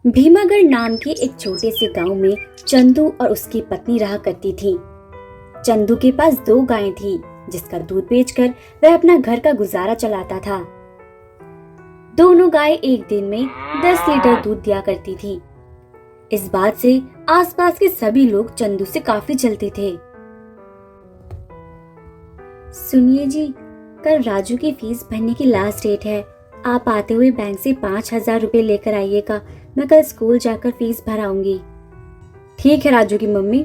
भीमागढ़ नाम के एक छोटे से गांव में चंदू और उसकी पत्नी रहा करती थी। चंदू के पास 2 गायें थी, जिसका दूध बेचकर वह अपना घर का गुजारा चलाता था। दोनों गायें एक दिन में 10 लीटर दूध दिया करती थी। इस बात से आसपास के सभी लोग चंदू से काफी जलते थे। सुनिए जी, कल राजू की फीस भरने की लास्ट डेट है। आप आते हुए बैंक से 5,000 रुपए लेकर आइएगा। मैं कल स्कूल जाकर फीस भर आऊंगी। ठीक है राजू की मम्मी।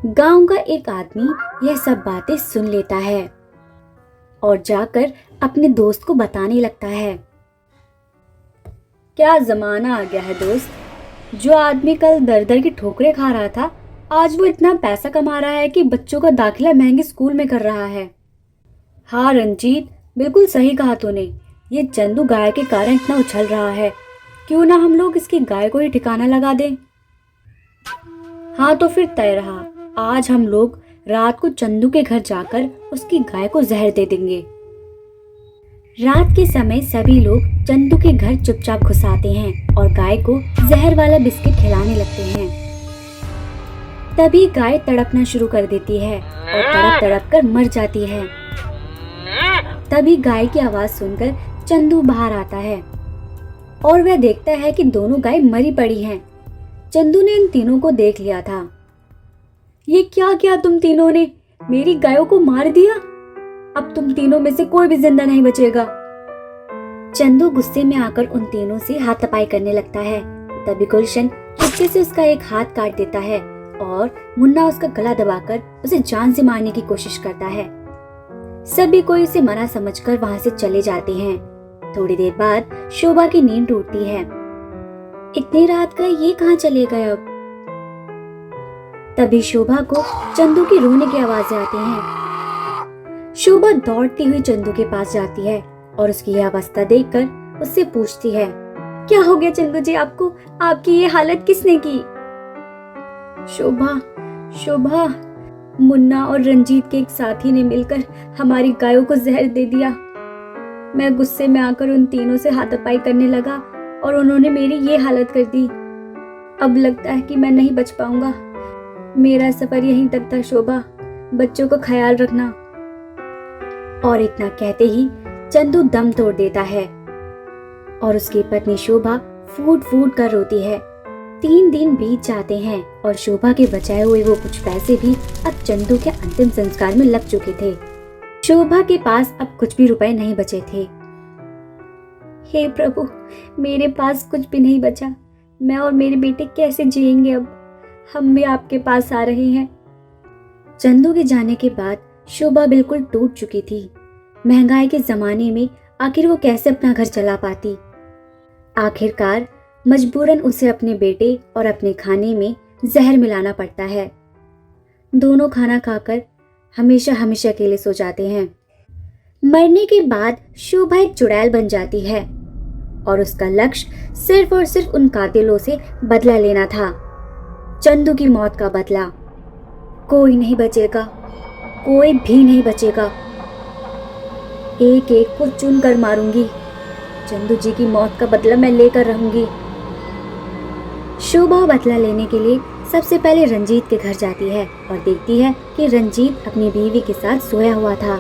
गांव का एक आदमी यह सब बातें सुन लेता है और जाकर अपने दोस्त को बताने लगता है। क्या जमाना आ गया है दोस्त। जो आदमी कल दर दर की ठोकरें खा रहा था, आज वो इतना पैसा कमा रहा है कि बच्चों का दाखिला महंगे स्कूल में कर रहा है। हाँ रंजीत, बिल्कुल सही कहा तूने। ये चंदू गाय के कारण इतना उछल रहा है। क्यों ना हम लोग इसकी गाय को ही ठिकाना लगा दें। हाँ तो फिर तय रहा। आज हम लोग रात को चंदू के घर जाकर उसकी गाय को जहर दे देंगे। रात के समय सभी लोग चंदू के घर चुपचाप घुस आते हैं और गाय को जहर वाला बिस्किट खिलाने लगते हैं। तभी गाय तड़पना शुरू कर देती है और तड़प तड़प कर मर जाती है। तभी गाय की आवाज सुनकर चंदू बाहर आता है और वह देखता है कि दोनों गाय मरी पड़ी हैं। चंदू ने इन तीनों को देख लिया था। ये क्या किया तुम तीनों ने? मेरी गायों को मार दिया। अब तुम तीनों में से कोई भी जिंदा नहीं बचेगा। चंदू गुस्से में आकर उन तीनों से हाथापाई करने लगता है। तभी गुलशन चुपके से उसका एक हाथ काट देता है और मुन्ना उसका गला दबाकर उसे जान से मारने की कोशिश करता है। सभी कोई उसे मना समझकर वहां से चले जाते हैं। थोड़ी देर बाद शोभा की नींद टूटती है। इतनी रात का ये कहाँ चले गए अब? तभी शोभा को चंदू की रोने की आवाजें आती हैं। शोभा दौड़ती हुई चंदू के पास जाती है और उसकी यह अवस्था देखकर उससे पूछती है, क्या हो गया चंदू जी आपको? आपकी ये हालत किसने की? शोभा, मुन्ना और रंजीत के एक साथी ने मिलकर हमारी गायों को जहर दे दिया। मैं गुस्से में आकर उन तीनों से हाथापाई करने लगा और उन्होंने मेरी ये हालत कर दी। अब लगता है कि मैं नहीं बच पाऊंगा। मेरा सफर यहीं तक था शोभा। बच्चों का ख्याल रखना। और इतना कहते ही चंदू दम तोड़ देता है और उसकी पत्नी शोभा फूट फूट कर रोती है। 3 दिन बीत जाते हैं और शोभा के बचाए हुए वो कुछ पैसे भी अब चंदू के अंतिम संस्कार में लग चुके थे। शोभा के पास अब कुछ भी रुपए नहीं बचे थे। हे प्रभु, मेरे पास कुछ भी नहीं बचा। मैं और मेरे बेटे कैसे जिएंगे अब? हम भी आपके पास आ रहे हैं। चंदू के जाने के बाद शोभा बिल्कुल टूट चुकी थी। महंगाई के जमाने में आखिर वो कैसे अपना घर चला पाती? आखिरकार मजबूरन उसे अपने बेटे और अपने खाने में जहर मिलाना पड़ता है। दोनों खाना खाकर हमेशा हमेशा के लिए सो जाते हैं। मरने के बाद शोभा एक चुड़ैल बन जाती है और उसका लक्ष्य सिर्फ और सिर्फ उन कातिलों से बदला लेना था। चंदू की मौत का बदला। कोई नहीं बचेगा, कोई भी नहीं बचेगा। एक एक को चुन कर मारूंगी। चंदू जी की मौत का बदला मैं लेकर रहूंगी। शोभा बदला लेने के लिए सबसे पहले रंजीत के घर जाती है और देखती है कि रंजीत अपनी बीवी के साथ सोया हुआ था।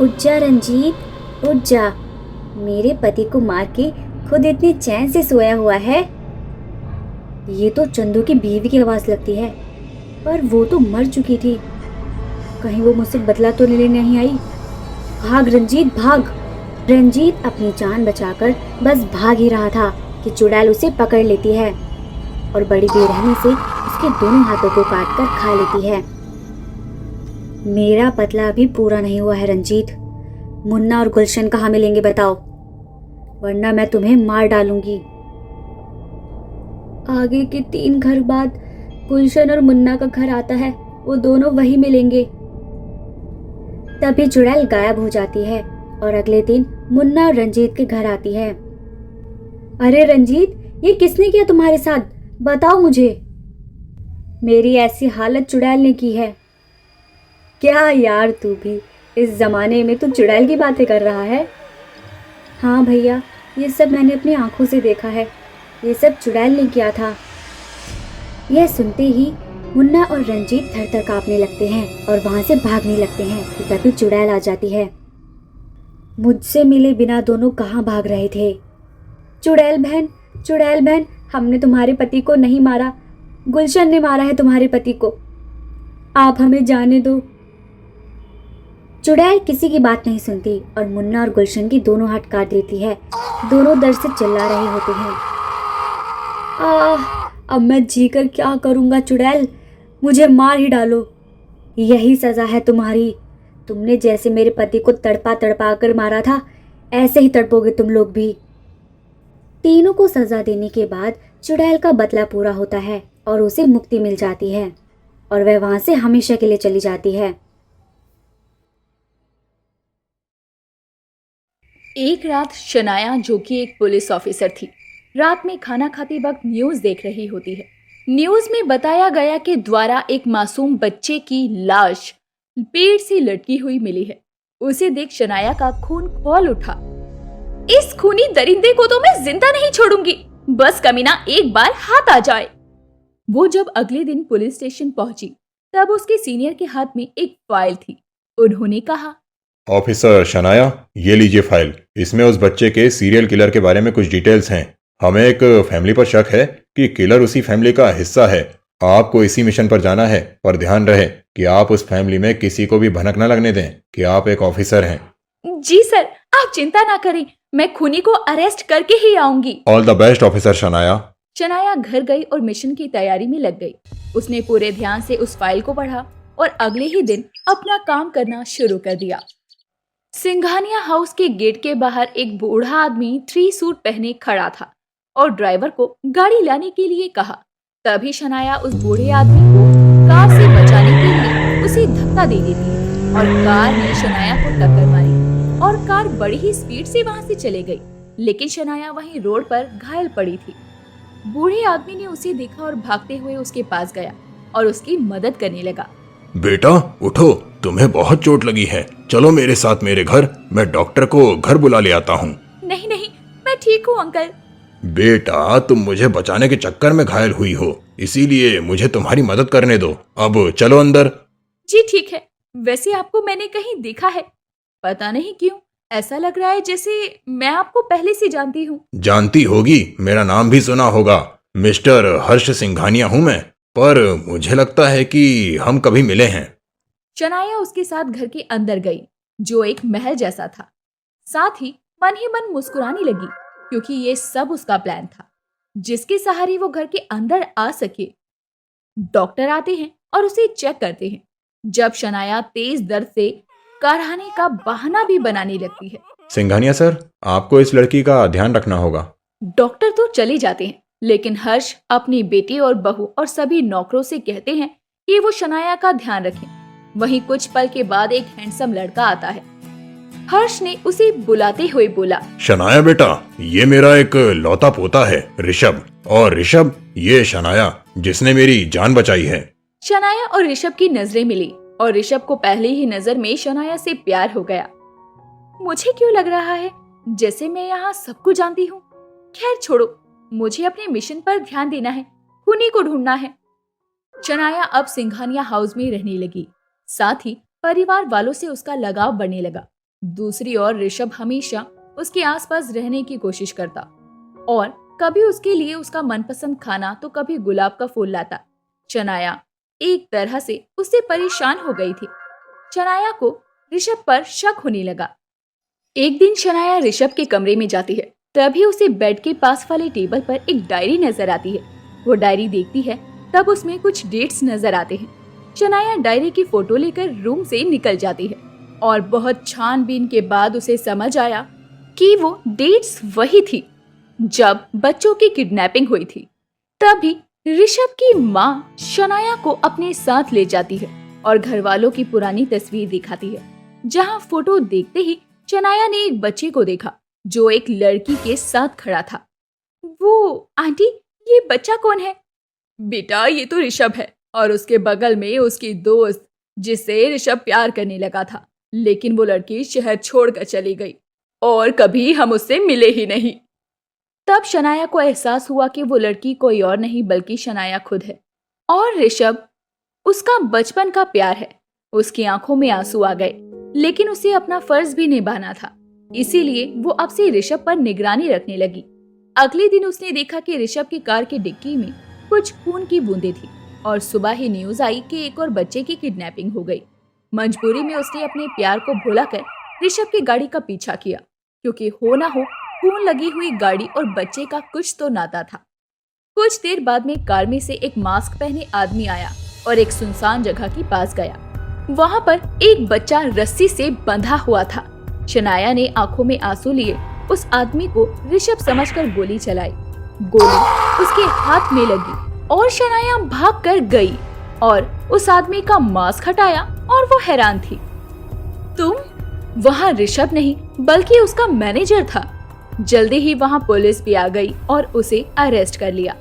उठ जा रंजीत, उठ जा। मेरे पति को मार के खुद इतने चैन से सोया हुआ है। ये तो चंदू की बीवी की आवाज लगती है, पर वो तो मर चुकी थी। कहीं वो मुझसे बदला तो लेने नहीं आई। भाग रंजीत, भाग। रंजीत अपनी जान बचाकर बस भाग ही रहा था कि चुड़ैल उसे पकड़ लेती है और बड़ी बेरहमी से उसके दोनों हाथों को काटकर खा लेती है। मेरा बदला अभी पूरा नहीं हुआ है रंजीत। मुन्ना और गुलशन कहाँ मिलेंगे बताओ, वरना मैं तुम्हें मार डालूंगी। आगे के 3 घर बाद गुलशन और मुन्ना का घर आता है, वो दोनों वही मिलेंगे। तभी चुड़ैल गायब हो जाती है और अगले दिन मुन्ना और रंजीत के घर आती है। अरे रंजीत, ये किसने किया तुम्हारे साथ? बताओ मुझे। मेरी ऐसी हालत चुड़ैल ने की है। क्या यार, तू भी इस जमाने में तू चुड़ैल की बातें कर रहा है? हाँ भैया, ये सब मैंने अपनी आंखों से देखा है। ये सब चुड़ैल ने किया था। यह सुनते ही मुन्ना और रंजीत थर-थर कांपने लगते हैं और वहां से भागने लगते हैं कि तभी चुड़ैल आ जाती है। मुझसे मिले बिना दोनों कहाँ भाग रहे थे। चुड़ैल बहन, हमने तुम्हारे पति को नहीं मारा, गुलशन ने मारा है तुम्हारे पति को, आप हमें जाने दो। चुड़ैल किसी की बात नहीं सुनती और मुन्ना और गुलशन की दोनों हाथ काट देती है। दोनों दर्द से चिल्ला रहे होते हैं। अब मैं जीकर क्या करूंगा चुड़ैल, मुझे मार ही डालो, यही सजा है तुम्हारी। तुमने जैसे मेरे पति को तड़पा तड़पा कर मारा था, ऐसे ही तड़पोगे तुम लोग भी। तीनों को सजा देने के बाद चुड़ैल का बदला पूरा होता है और उसे मुक्ति मिल जाती है और वह वहां से हमेशा के लिए चली जाती है। एक रात शनाया, जो कि एक पुलिस ऑफिसर थी, रात में खाना खाते वक्त न्यूज देख रही होती है। न्यूज में बताया गया कि द्वारा एक मासूम बच्चे की लाश पेड़ से लटकी हुई मिली है। उसे देख शनाया का खून खौल उठा। इस खूनी दरिंदे को तो मैं जिंदा नहीं छोड़ूंगी, बस कमीना एक बार हाथ आ जाए। वो जब अगले दिन पुलिस स्टेशन पहुंची तब उसके सीनियर के हाथ में एक फाइल थी। उन्होंने कहा, ऑफिसर शनाया, ये लीजिए फाइल। इसमें उस बच्चे के सीरियल किलर के बारे में कुछ डिटेल्स हैं। हमें एक फैमिली पर शक है कि किलर उसी फैमिली का हिस्सा है। आपको इसी मिशन पर जाना है, पर ध्यान रहे कि आप उस फैमिली में किसी को भी भनक न लगने दें कि आप एक ऑफिसर हैं। जी सर, आप चिंता ना करें, मैं खूनी को अरेस्ट करके ही आऊंगी। All the best officer Shanaya. Shanaya घर गई और मिशन की तैयारी में लग गई। उसने पूरे ध्यान से उस फाइल को पढ़ा और अगले ही दिन अपना काम करना शुरू कर दिया। सिंघानिया हाउस के गेट के बाहर एक बूढ़ा आदमी 3 सूट पहने खड़ा था और ड्राइवर को गाड़ी लाने के लिए कहा। तभी शनाया उस बूढ़े आदमी को कार से बचाने के लिए उसे धक्का दे देती है और कार ने शनाया को टक्कर मारी और कार बड़ी ही स्पीड से वहां से चले गई। लेकिन शनाया वहीं रोड पर घायल पड़ी थी। बूढ़े आदमी ने उसे देखा और भागते हुए उसके पास गया और उसकी मदद करने लगा। बेटा उठो, तुम्हें बहुत चोट लगी है, चलो मेरे साथ मेरे घर, मैं डॉक्टर को घर बुला ले आता हूँ। नहीं, मैं ठीक हूँ अंकल। बेटा, तुम मुझे बचाने के चक्कर में घायल हुई हो, इसीलिए मुझे तुम्हारी मदद करने दो। अब चलो अंदर। जी ठीक है। वैसे आपको मैंने कहीं देखा है, पता नहीं क्यों ऐसा लग रहा है जैसे मैं आपको पहले से जानती हूँ। जानती होगी, मेरा नाम भी सुना होगा। मिस्टर हर्ष सिंघानिया हूँ मैं, पर मुझे लगता है कि हम कभी मिले हैं। शनाया उसके साथ घर के अंदर गई, जो एक महल जैसा था। साथ ही मन मुस्कुराने लगी, क्योंकि ये सब उसका प्लान था, जिसके सहारे वो घर के अंदर आ सके। डॉक्टर आते हैं और उसे चेक करते हैं। जब शनाया तेज दर्द से कराहने का बहाना भी बनाने लगती है। सिंघानिया सर, आपको इस लड़की का ध्यान रखना होगा। डॉक्टर तो चले जाते हैं, लेकिन हर्ष अपनी बेटी और बहू और सभी नौकरों से कहते हैं कि वो शनाया का ध्यान रखें। वहीं कुछ पल के बाद एक हैंडसम लड़का आता है। हर्ष ने उसे बुलाते हुए बोला, शनाया बेटा, ये मेरा एक लौता पोता है ऋषभ, और ऋषभ ये शनाया जिसने मेरी जान बचाई है। शनाया और ऋषभ की नजरें मिली और ऋषभ को पहले ही नजर में शनाया से प्यार हो गया। मुझे क्यों लग रहा है जैसे मैं यहाँ सबको जानती हूँ। खैर छोड़ो, मुझे अपने मिशन पर ध्यान देना है, खूनी को ढूंढना है। शनाया अब सिंघानिया हाउस में रहने लगी। साथ ही परिवार वालों से उसका लगाव बढ़ने लगा। दूसरी ओर ऋषभ हमेशा उसके आसपास रहने की कोशिश करता और कभी उसके लिए उसका मनपसंद खाना तो कभी गुलाब का फूल लाता। शनाया एक तरह से उससे परेशान हो गई थी। शनाया को ऋषभ पर शक होने लगा। एक दिन शनाया ऋषभ के कमरे में जाती है, तभी उसे बेड के पास वाले टेबल पर एक डायरी नजर आती है। वो डायरी देखती है, तब उसमें कुछ डेट्स नजर आते हैं। शनाया डायरी की फोटो लेकर रूम से निकल जाती है और बहुत छानबीन के बाद उसे समझ आया कि वो डेट्स वही थी जब बच्चों की किडनैपिंग हुई थी। तभी ऋषभ की माँ शनाया को अपने साथ ले जाती है और घर वालों की पुरानी तस्वीर दिखाती है, जहाँ फोटो देखते ही शनाया ने एक बच्चे को देखा जो एक लड़की के साथ खड़ा था। वो आंटी, ये बच्चा कौन है? बेटा, ये तो ऋषभ है और उसके बगल में उसकी दोस्त जिससे ऋषभ प्यार करने लगा था, लेकिन वो लड़की शहर छोड़कर चली गई। और कभी हम उससे मिले ही नहीं। तब शनाया को एहसास हुआ कि वो लड़की कोई और नहीं बल्कि शनाया खुद है और ऋषभ उसका बचपन का प्यार है। उसकी आंखों में आंसू आ गए, लेकिन उसे अपना फर्ज भी निभाना था, इसीलिए वो अब से ऋषभ पर निगरानी रखने लगी। अगले दिन उसने देखा कि ऋषभ की कार की डिक्की में कुछ खून की बूंदें थी और सुबह ही न्यूज आई कि एक और बच्चे की किडनैपिंग हो गई। मजबूरी में उसने अपने प्यार को भुलाकर ऋषभ की गाड़ी का पीछा किया, क्योंकि हो ना हो खून लगी हुई गाड़ी और बच्चे का कुछ तो नाता था। कुछ देर बाद में कार में से एक मास्क पहने आदमी आया और एक सुनसान जगह के पास गया। वहां पर एक बच्चा रस्सी से बंधा हुआ था। शनाया ने आंखों में आंसू लिए उस आदमी को ऋषभ समझकर गोली चलाई। गोली उसके हाथ में लगी और शनाया भाग कर गई और उस आदमी का मास्क हटाया और वो हैरान थी। तुम? वहाँ ऋषभ नहीं बल्कि उसका मैनेजर था। जल्दी ही वहाँ पुलिस भी आ गई और उसे अरेस्ट कर लिया।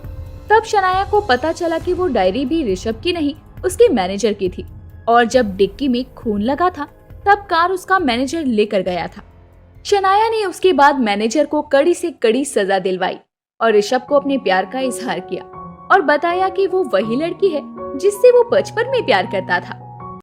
तब शनाया को पता चला कि वो डायरी भी ऋषभ की नहीं उसके मैनेजर की थी, और जब डिक्की में खून लगा था तब कार उसका मैनेजर लेकर गया था। शनाया ने उसके बाद मैनेजर को कड़ी से कड़ी सजा दिलवाई और ऋषभ को अपने प्यार का इजहार किया और बताया कि वो वही लड़की है जिससे वो बचपन में प्यार करता था।